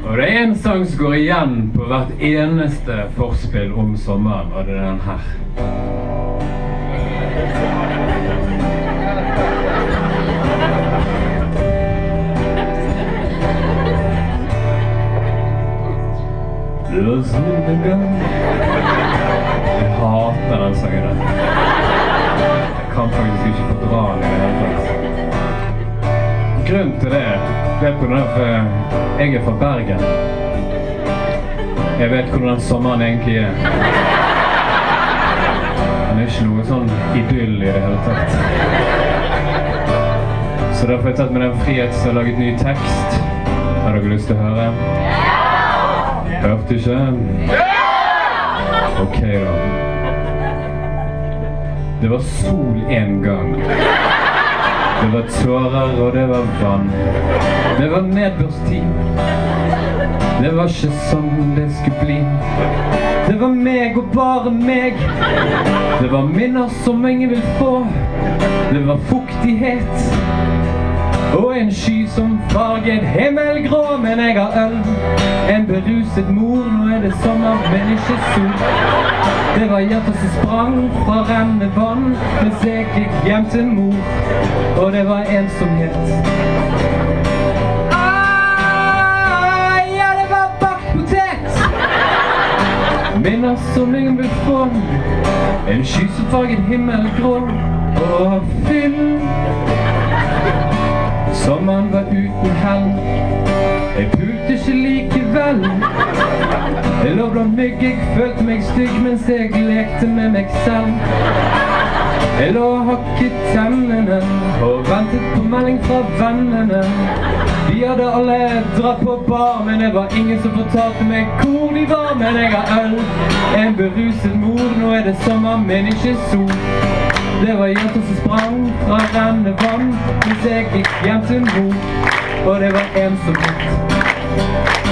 Og det er en sang som går igjen på hvert eneste forspill om sommeren, og det er den her. Det var solnedgang. Jeg hater den sangen der. Jeg kan faktisk ikke fordra den i det hele tatt. Grunnen til det er på grunn av jeg er fra Bergen. Jeg vet hvordan den sommeren egentlig er. Den er ikke noe sånn idyll i det hele tatt. Så derfor har jeg tatt med den frihet til å lage ny tekst. Har dere lyst til å høre? Hørte ikke? Ok da. Det var sol en gang. Det var tårer og det var vann. Det var nedbørstid. Det var ikke sånn det skulle bli. Det var meg og bare meg. Det var minner som ingen vil få. Det var fuktighet og en sky som farget himmelgrå. Men jeg har øl, en beruset mor. Nå er det sommer, men ikke sol. Det var hjertet som sprang fra rennende vann mens jeg gikk hjem til mor. Og det var ensomhet. Ja, det var bakt potet. Minner som ingen vil få. En sky som farget himmelgrå. Og fyll. Sommeren var uten hell. Jeg pulte ikke likevel. Jeg lå blant mygg, jeg følte meg stygg mens jeg lekte med meg selv. Jeg lå og hakket tennene og ventet på melding fra vennene. De hadde alle dratt på bar, men det var ingen som fortalte meg hvor de var. Men jeg har øl, en beruset mor. Nå er det sommer, men ikke sol. Det var hjertet som sprang fra rennende vann mens jeg gikk hjem til mor. Og det var ensomhet.